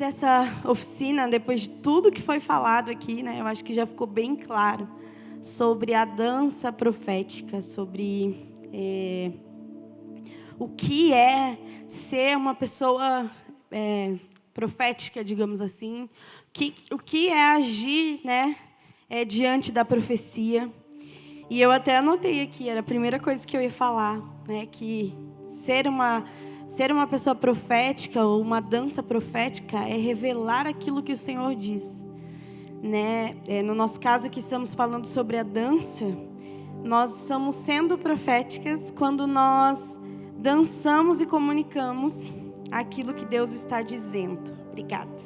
dessa oficina, depois de tudo que foi falado aqui, né? Eu acho que já ficou bem claro sobre a dança profética, sobre o que é ser uma pessoa profética, digamos assim, o que é agir, né, diante da profecia. E eu até anotei aqui, era a primeira coisa que eu ia falar, né, que ser uma pessoa profética ou uma dança profética é revelar aquilo que o Senhor diz, né? No nosso caso aqui estamos falando sobre a dança. Nós estamos sendo proféticas quando nós dançamos e comunicamos aquilo que Deus está dizendo. Obrigada.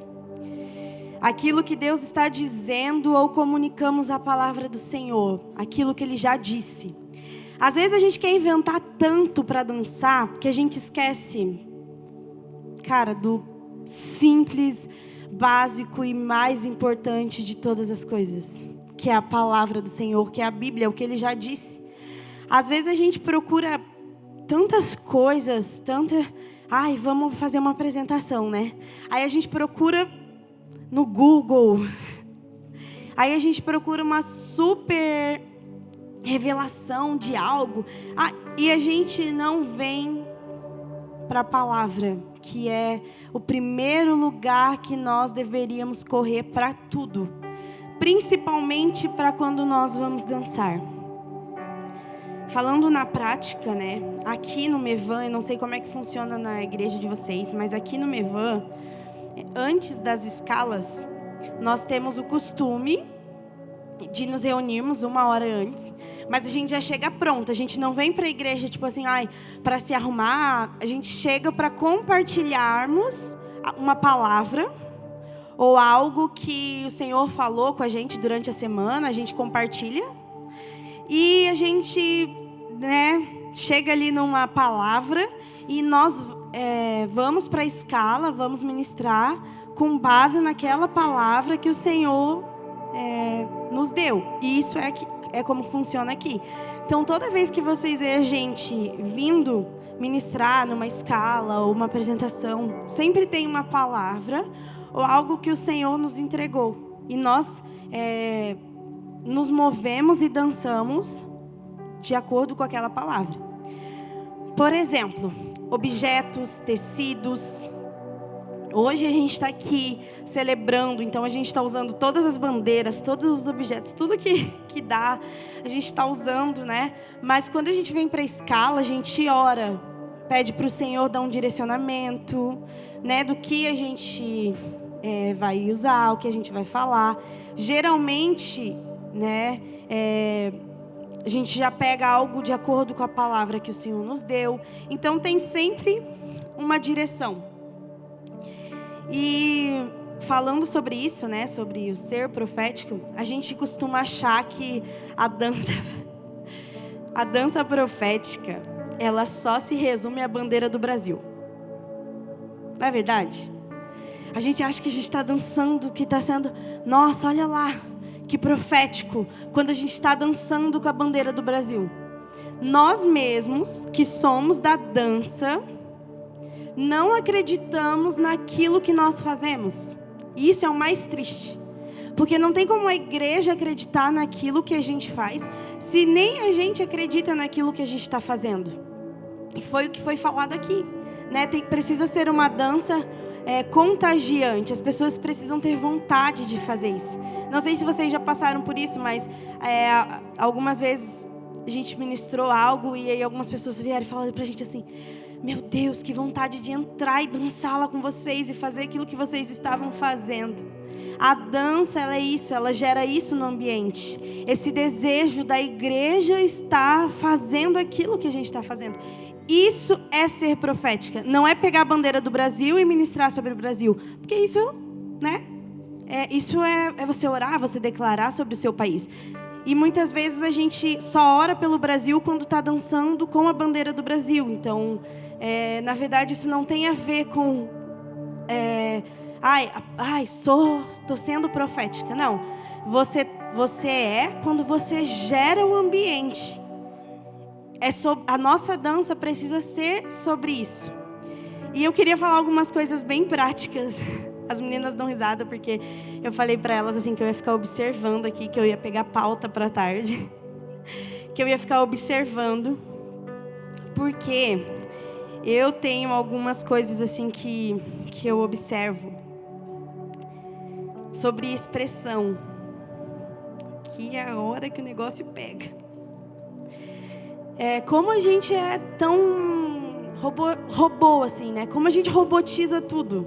Aquilo que Deus está dizendo ou comunicamos a palavra do Senhor, aquilo que Ele já disse. Às vezes a gente quer inventar tanto para dançar que a gente esquece, cara, do simples, básico e mais importante de todas as coisas, que é a palavra do Senhor, que é a Bíblia, o que Ele já disse. Às vezes a gente procura tantas coisas, vamos fazer uma apresentação, né? Aí a gente procura no Google, aí a gente procura uma super revelação de algo, e a gente não vem para a palavra, que é o primeiro lugar que nós deveríamos correr para tudo, principalmente para quando nós vamos dançar. Falando na prática, né? Aqui no Mevan, eu não sei como é que funciona na igreja de vocês, mas aqui no Mevan, antes das escalas, nós temos o costume de nos reunirmos 1 hora antes, mas a gente já chega pronta. A gente não vem para a igreja tipo assim, para se arrumar. A gente chega para compartilharmos uma palavra ou algo que o Senhor falou com a gente durante a semana. A gente compartilha e a gente, né, chega ali numa palavra e nós vamos para a escala, vamos ministrar com base naquela palavra que o Senhor nos deu. E isso é como funciona aqui. Então, toda vez que vocês veem a gente vindo ministrar numa escala ou uma apresentação, sempre tem uma palavra ou algo que o Senhor nos entregou. E nós nos movemos e dançamos de acordo com aquela palavra. Por exemplo, objetos, tecidos. Hoje a gente está aqui celebrando, então a gente está usando todas as bandeiras, todos os objetos, tudo que dá, a gente está usando, né? Mas quando a gente vem para a escala, a gente ora, pede para o Senhor dar um direcionamento, né? Do que a gente vai usar, o que a gente vai falar. Geralmente, né? A gente já pega algo de acordo com a palavra que o Senhor nos deu. Então tem sempre uma direção. E falando sobre isso, né, sobre o ser profético, a gente costuma achar que a dança profética, ela só se resume à bandeira do Brasil. Não é verdade? A gente acha que a gente está dançando, que está sendo, nossa, olha lá, que profético, quando a gente está dançando com a bandeira do Brasil. Nós mesmos, que somos da dança, não acreditamos naquilo que nós fazemos. E isso é o mais triste. Porque não tem como a igreja acreditar naquilo que a gente faz, se nem a gente acredita naquilo que a gente está fazendo. E foi o que foi falado aqui, né? Precisa ser uma dança contagiante. As pessoas precisam ter vontade de fazer isso. Não sei se vocês já passaram por isso, mas algumas vezes a gente ministrou algo e aí algumas pessoas vieram e falaram pra gente assim: meu Deus, que vontade de entrar e dançar lá com vocês e fazer aquilo que vocês estavam fazendo. A dança, ela é isso, ela gera isso no ambiente. Esse desejo da igreja estar fazendo aquilo que a gente está fazendo. Isso é ser profética. Não é pegar a bandeira do Brasil e ministrar sobre o Brasil. Porque isso, né? Isso é você orar, você declarar sobre o seu país. E muitas vezes a gente só ora pelo Brasil quando está dançando com a bandeira do Brasil. Então, na verdade, isso não tem a ver com... estou sendo profética. Não. Você quando você gera o ambiente. A nossa dança precisa ser sobre isso. E eu queria falar algumas coisas bem práticas As meninas dão risada porque eu falei para elas assim que eu ia ficar observando aqui, que eu ia pegar pauta para tarde, que eu ia ficar observando, porque eu tenho algumas coisas assim que eu observo sobre expressão, que é a hora que o negócio pega. Como a gente é tão robô assim, né? Como a gente robotiza tudo.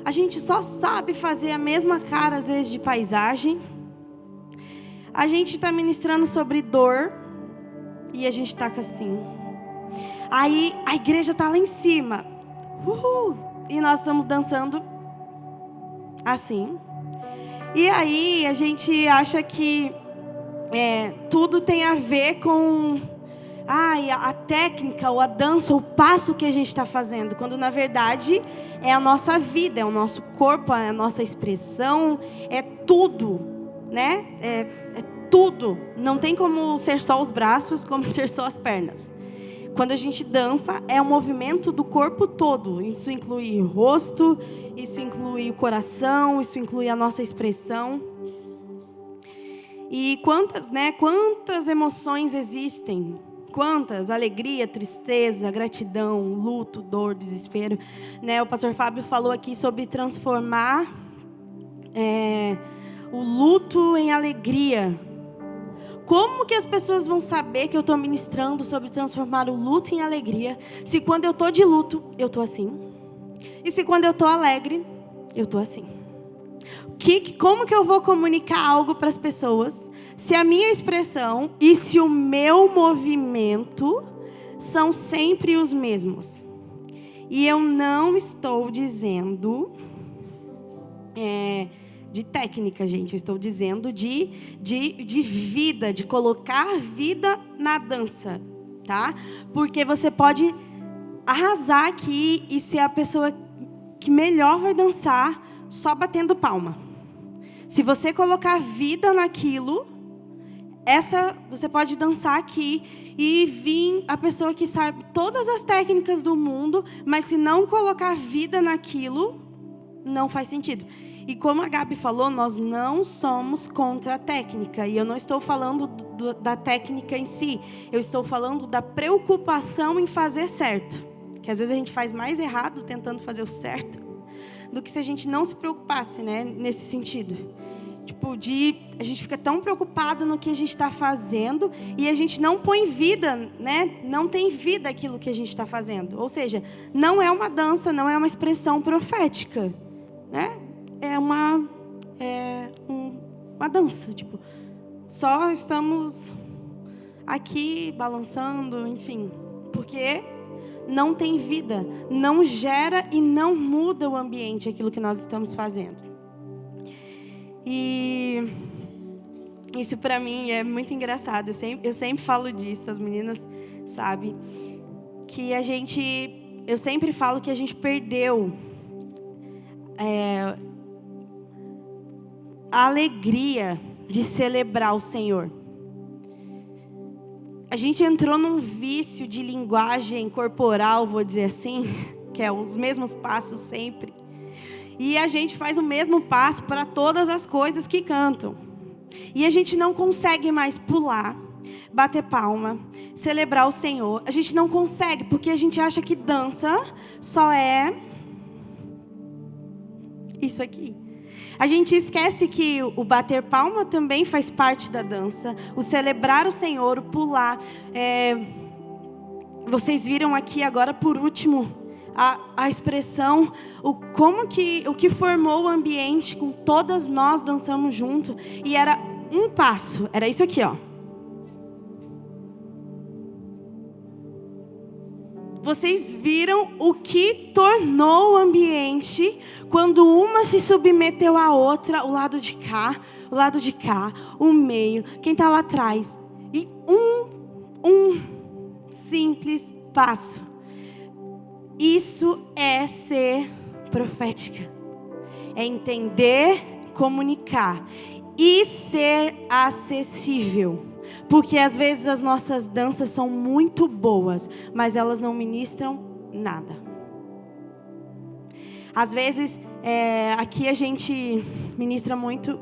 A gente só sabe fazer a mesma cara, às vezes, de paisagem. A gente está ministrando sobre dor e a gente está assim. Aí a igreja está lá em cima. Uhul! E nós estamos dançando assim. E aí a gente acha que tudo tem a ver com a técnica, ou a dança, ou o passo que a gente está fazendo. Quando na verdade é a nossa vida, é o nosso corpo, é a nossa expressão, é tudo, né? É tudo. Não tem como ser só os braços, como ser só as pernas. Quando a gente dança, é um movimento do corpo todo. Isso inclui o rosto, isso inclui o coração, isso inclui a nossa expressão. E quantas emoções existem? Quantas? Alegria, tristeza, gratidão, luto, dor, desespero. O pastor Fábio falou aqui sobre transformar o luto em alegria. Como que as pessoas vão saber que eu estou ministrando sobre transformar o luto em alegria, se quando eu estou de luto, eu estou assim? E se quando eu estou alegre, eu estou assim? Como que eu vou comunicar algo para as pessoas, se a minha expressão e se o meu movimento são sempre os mesmos? E eu não estou dizendo de técnica, gente. Eu estou dizendo de vida, de colocar vida na dança, tá? Porque você pode arrasar aqui e ser a pessoa que melhor vai dançar só batendo palma. Se você colocar vida naquilo, você pode dançar aqui e vir a pessoa que sabe todas as técnicas do mundo, mas se não colocar vida naquilo, não faz sentido. E como a Gabi falou, nós não somos contra a técnica. E eu não estou falando da técnica em si. Eu estou falando da preocupação em fazer certo. Que às vezes a gente faz mais errado tentando fazer o certo do que se a gente não se preocupasse, né? Nesse sentido. A gente fica tão preocupado no que a gente está fazendo e a gente não põe vida, né? Não tem vida aquilo que a gente está fazendo. Ou seja, não é uma dança, não é uma expressão profética, né? É uma dança, só estamos aqui balançando, enfim, porque não tem vida, não gera e não muda o ambiente, aquilo que nós estamos fazendo. E isso para mim é muito engraçado, eu sempre falo disso, as meninas sabem, que eu sempre falo que a gente perdeu a alegria de celebrar o Senhor. A gente entrou num vício de linguagem corporal, vou dizer assim, que é os mesmos passos sempre. E a gente faz o mesmo passo para todas as coisas que cantam. E a gente não consegue mais pular, bater palma, celebrar o Senhor. A gente não consegue, porque a gente acha que dança só é isso aqui. A gente esquece que o bater palma também faz parte da dança. O celebrar o Senhor, o pular. Vocês viram aqui agora, por último, a expressão, o que formou o ambiente, com todas nós dançamos junto. E era um passo, era isso aqui, ó. Vocês viram o que tornou o ambiente quando uma se submeteu à outra, o lado de cá, o meio, quem está lá atrás. E um simples passo. Isso é ser profética. É entender, comunicar e ser acessível. Porque às vezes as nossas danças são muito boas, mas elas não ministram nada. Às vezes Aqui a gente ministra muito,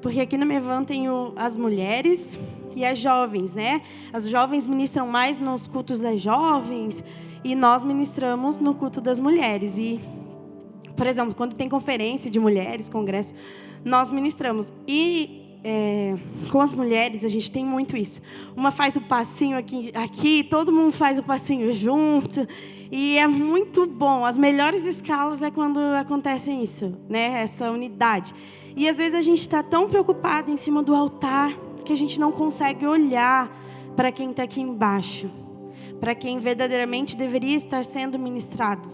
porque aqui no Mevan tem as mulheres e as jovens, né? As jovens ministram mais nos cultos das jovens e nós ministramos no culto das mulheres. E, por exemplo, quando tem conferência de mulheres, congresso, nós ministramos. E com as mulheres a gente tem muito isso. Uma faz o passinho aqui, todo mundo faz o passinho junto. E é muito bom. As melhores escalas é quando acontece isso, né? Essa unidade. E às vezes a gente está tão preocupado em cima do altar que a gente não consegue olhar para quem está aqui embaixo, para quem verdadeiramente deveria estar sendo ministrado.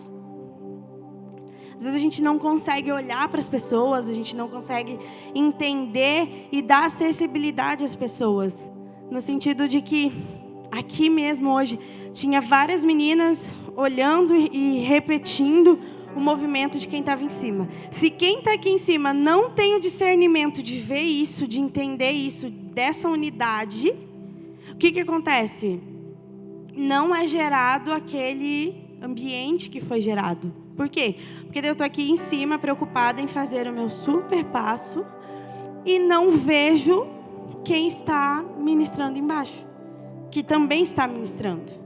Às vezes a gente não consegue olhar para as pessoas, a gente não consegue entender e dar acessibilidade às pessoas. No sentido de que aqui mesmo hoje tinha várias meninas olhando e repetindo o movimento de quem estava em cima. Se quem está aqui em cima não tem o discernimento de ver isso, de entender isso, dessa unidade, o que acontece? Não é gerado aquele ambiente que foi gerado. Por quê? Porque eu estou aqui em cima preocupada em fazer o meu super passo e não vejo quem está ministrando embaixo, que também está ministrando.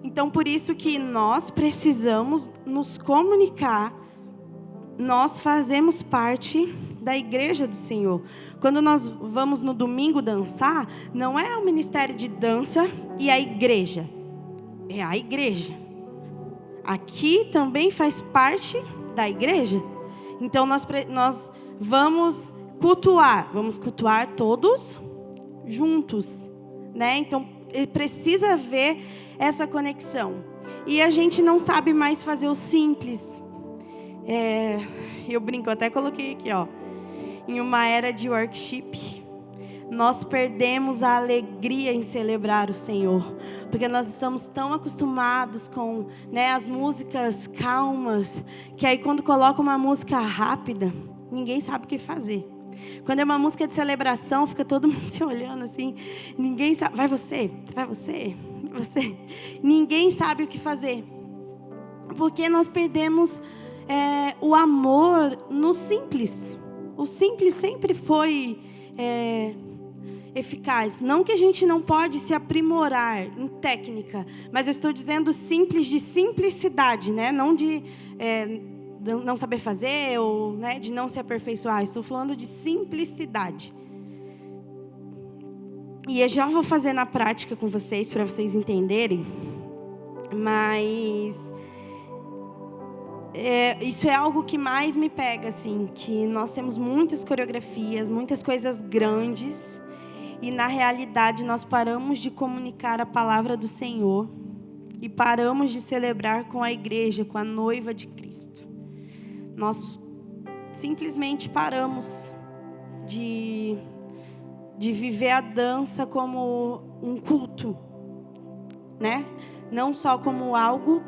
Então, por isso que nós precisamos nos comunicar. Nós fazemos parte da igreja do Senhor. Quando nós vamos no domingo dançar, não é o ministério de dança e a igreja. É a igreja. Aqui também faz parte da igreja. Então, nós vamos cultuar todos juntos, né? Então, precisa ver essa conexão. E a gente não sabe mais fazer o simples. Eu brinco, até coloquei aqui, ó. Em uma era de worship, nós perdemos a alegria em celebrar o Senhor. Porque nós estamos tão acostumados com, né, as músicas calmas, que aí quando coloca uma música rápida, ninguém sabe o que fazer. Quando é uma música de celebração, fica todo mundo se olhando assim. Ninguém sabe. Vai você. Ninguém sabe o que fazer. Porque nós perdemos o amor no simples. O simples sempre foi eficaz. Não que a gente não pode se aprimorar em técnica, mas eu estou dizendo simples de simplicidade, né? Não de não saber fazer ou, né, de não se aperfeiçoar. Estou falando de simplicidade. E eu já vou fazer na prática com vocês para vocês entenderem. Mas isso é algo que mais me pega, assim, que nós temos muitas coreografias, muitas coisas grandes, e na realidade nós paramos de comunicar a palavra do Senhor e paramos de celebrar com a igreja, com a noiva de Cristo. Nós simplesmente paramos de viver a dança como um culto, né? Não só como algo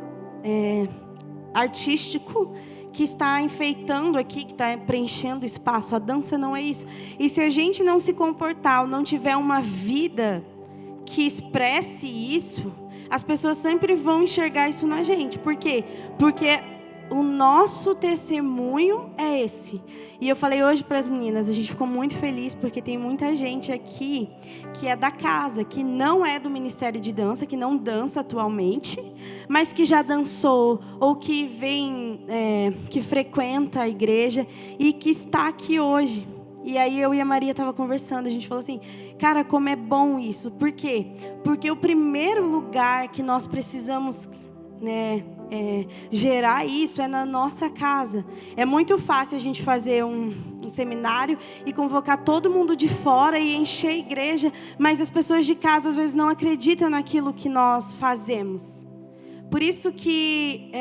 artístico que está enfeitando aqui, que está preenchendo espaço. A dança não é isso. E se a gente não se comportar ou não tiver uma vida que expresse isso, as pessoas sempre vão enxergar isso na gente. Por quê? Porque o nosso testemunho é esse. E eu falei hoje para as meninas, a gente ficou muito feliz porque tem muita gente aqui que é da casa, que não é do Ministério de Dança, que não dança atualmente, mas que já dançou ou que vem, que frequenta a igreja e que está aqui hoje. E aí eu e a Maria estava conversando, a gente falou assim, cara, como é bom isso. Por quê? Porque o primeiro lugar que nós precisamos, né, gerar isso é na nossa casa. É muito fácil a gente fazer um seminário e convocar todo mundo de fora e encher a igreja, mas as pessoas de casa às vezes não acreditam naquilo que nós fazemos. Por isso que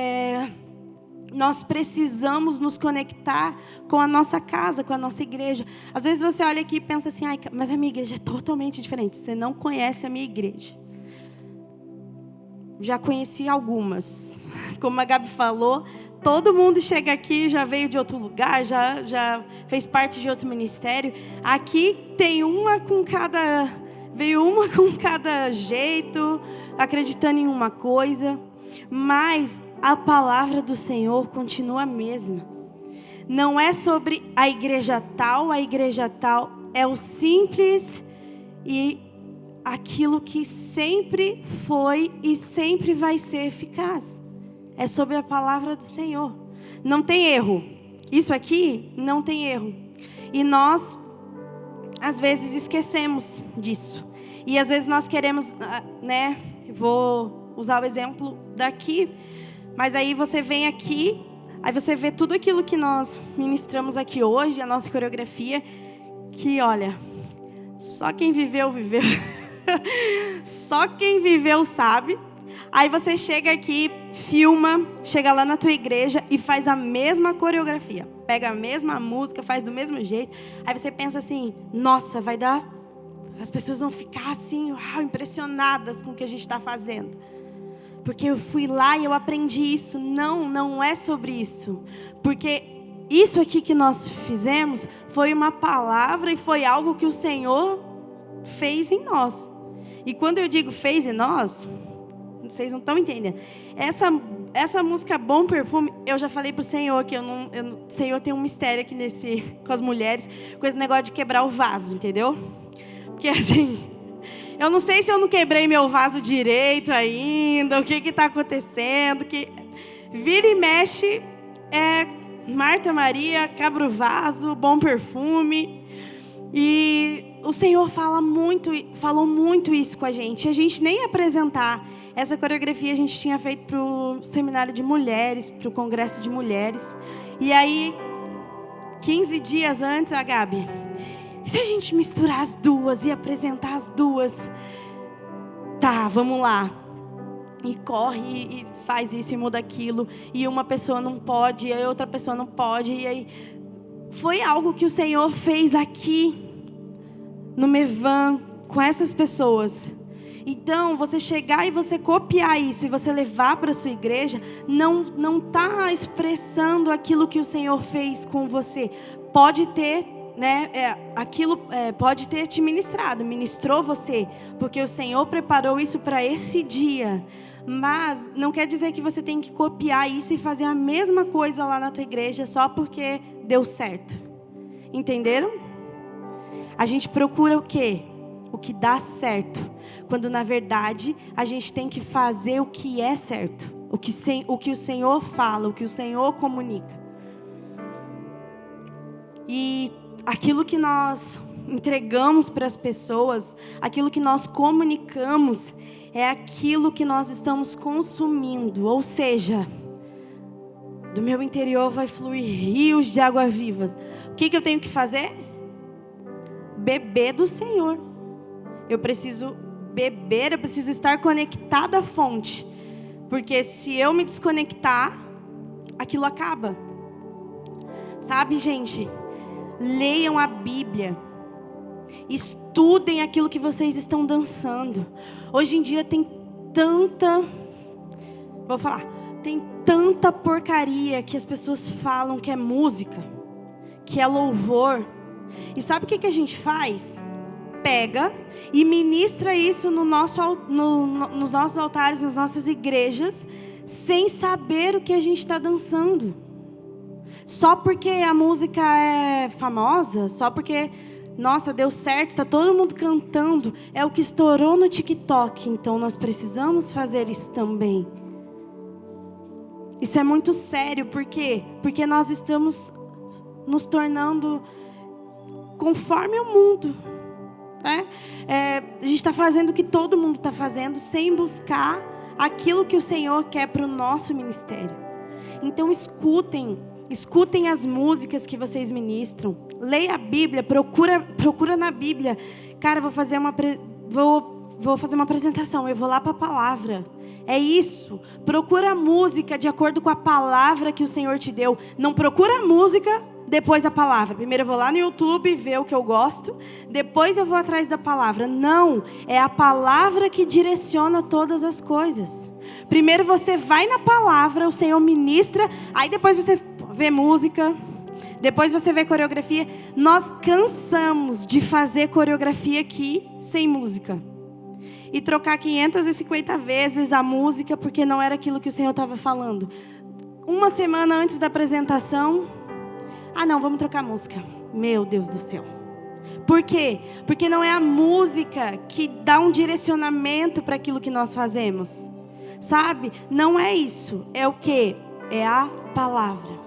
nós precisamos nos conectar com a nossa casa, com a nossa igreja. Às vezes você olha aqui e pensa assim, mas a minha igreja é totalmente diferente. Você não conhece a minha igreja. Já conheci algumas. Como a Gabi falou, todo mundo chega aqui, já veio de outro lugar, já fez parte de outro ministério. Aqui tem veio uma com cada jeito, acreditando em uma coisa. Mas a palavra do Senhor continua a mesma. Não é sobre a igreja tal, é o simples e aquilo que sempre foi e sempre vai ser eficaz. É sobre a palavra do Senhor. Não tem erro. Isso aqui não tem erro. E nós, às vezes, esquecemos disso. E às vezes nós queremos, né? Vou usar o exemplo daqui. Mas aí você vem aqui, aí você vê tudo aquilo que nós ministramos aqui hoje, a nossa coreografia, que olha, só quem viveu, viveu. Só quem viveu sabe. Aí você chega aqui, filma, chega lá na tua igreja e faz a mesma coreografia. Pega a mesma música, faz do mesmo jeito. Aí você pensa assim, nossa, vai dar... As pessoas vão ficar assim, uau, impressionadas com o que a gente está fazendo. Porque eu fui lá e eu aprendi isso. Não, não é sobre isso. Porque isso aqui que nós fizemos foi uma palavra e foi algo que o Senhor fez em nós. E quando eu digo fez em nós... Vocês não estão entendendo. Essa música Bom Perfume, eu já falei pro Senhor que o Senhor tem um mistério aqui com as mulheres, com esse negócio de quebrar o vaso, entendeu? Porque assim, eu não sei se eu não quebrei meu vaso direito ainda, o que está acontecendo, que vira e mexe, Marta Maria, quebra o vaso, Bom Perfume. E o Senhor falou muito isso com a gente. A gente nem ia apresentar. Essa coreografia a gente tinha feito para o seminário de mulheres, para o congresso de mulheres. E aí, 15 dias antes, a Gabi, e se a gente misturar as duas e apresentar as duas? Tá, vamos lá. E corre e faz isso e muda aquilo. E uma pessoa não pode, e a outra pessoa não pode. E aí, foi algo que o Senhor fez aqui, no Mevan, com essas pessoas. Então, você chegar e você copiar isso e você levar para a sua igreja, não está expressando aquilo que o Senhor fez com você. Pode ter, né, pode ter te ministrou você, porque o Senhor preparou isso para esse dia. Mas não quer dizer que você tem que copiar isso e fazer a mesma coisa lá na tua igreja só porque deu certo. Entenderam? A gente procura o quê? O que dá certo. Quando na verdade a gente tem que fazer o que é certo. O que o Senhor fala, o que o Senhor comunica. E aquilo que nós entregamos para as pessoas, aquilo que nós comunicamos, é aquilo que nós estamos consumindo. Ou seja, do meu interior vai fluir rios de água vivas. O que eu tenho que fazer? Beber do Senhor. Eu preciso beber, eu preciso estar conectada à fonte. Porque se eu me desconectar, aquilo acaba. Sabe, gente? Leiam a Bíblia. Estudem aquilo que vocês estão dançando. Hoje em dia tem tanta porcaria que as pessoas falam que é música, que é louvor. E sabe o que a gente faz? Pega e ministra isso nos nossos altares, nas nossas igrejas, sem saber o que a gente está dançando. Só porque a música é famosa, só porque, nossa, deu certo, está todo mundo cantando, é o que estourou no TikTok, então nós precisamos fazer isso também. Isso é muito sério, por quê? Porque nós estamos nos tornando conforme o mundo. A gente está fazendo o que todo mundo está fazendo, sem buscar aquilo que o Senhor quer para o nosso ministério. Então escutem as músicas que vocês ministram. Leia a Bíblia, procura na Bíblia. Cara, vou fazer uma apresentação, eu vou lá para a palavra. É isso. Procura a música de acordo com a palavra que o Senhor te deu. Não procura a música depois a palavra. Primeiro eu vou lá no YouTube ver o que eu gosto, depois eu vou atrás da palavra. Não, é a palavra que direciona todas as coisas. Primeiro você vai na palavra, o Senhor ministra, aí depois você vê música, depois você vê coreografia. Nós cansamos de fazer coreografia aqui sem música. E trocar 550 vezes a música porque não era aquilo que o Senhor estava falando. Uma semana antes da apresentação, Ah, não, vamos trocar música. Meu Deus do céu. Por quê? Porque não é a música que dá um direcionamento para aquilo que nós fazemos. Sabe? Não é isso. É o quê? É a palavra.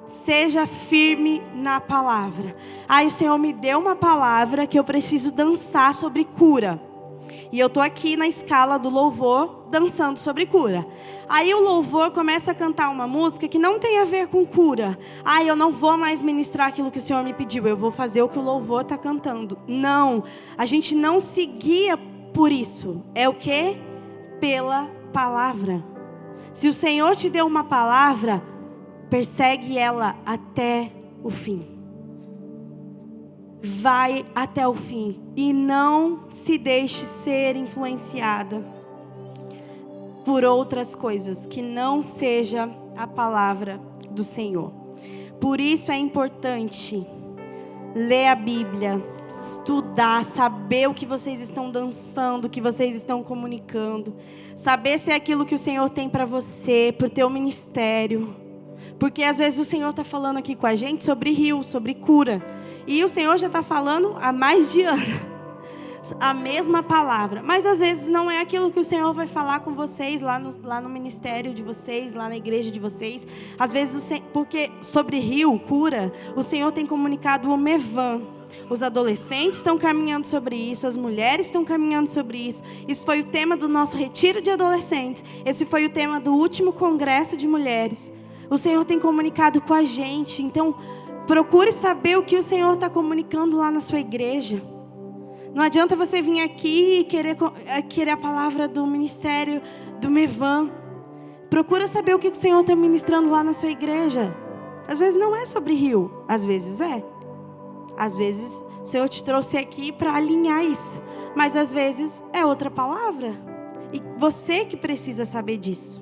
Seja firme na palavra. Aí o Senhor me deu uma palavra que eu preciso dançar sobre cura. E eu tô aqui na escala do louvor, dançando sobre cura. Aí o louvor começa a cantar uma música que não tem a ver com cura. Ah, eu não vou mais ministrar aquilo que o Senhor me pediu. Eu vou fazer o que o louvor está cantando. Não, a gente não se guia por isso. É o quê? Pela palavra. Se o Senhor te deu uma palavra, persegue ela até o fim. Vai até o fim e não se deixe ser influenciada por outras coisas que não seja a palavra do Senhor. Por isso é importante ler a Bíblia, estudar, saber o que vocês estão dançando, o que vocês estão comunicando, saber se é aquilo que o Senhor tem para você, para o teu ministério. Porque às vezes o Senhor está falando aqui com a gente sobre rio, sobre cura. E o Senhor já está falando há mais de ano a mesma palavra. Mas às vezes não é aquilo que o Senhor vai falar com vocês lá no ministério de vocês, lá na igreja de vocês. Às vezes, porque sobre rio, cura, o Senhor tem comunicado o Mevan. Os adolescentes estão caminhando sobre isso, as mulheres estão caminhando sobre isso. Isso foi o tema do nosso retiro de adolescentes. Esse foi o tema do último congresso de mulheres. O Senhor tem comunicado com a gente. Então, procure saber o que o Senhor está comunicando lá na sua igreja. Não adianta você vir aqui e querer a palavra do ministério do Mevan. Procura saber o que o Senhor está ministrando lá na sua igreja. Às vezes não é sobre rio, às vezes é. Às vezes o Senhor te trouxe aqui para alinhar isso. Mas às vezes é outra palavra. E você que precisa saber disso.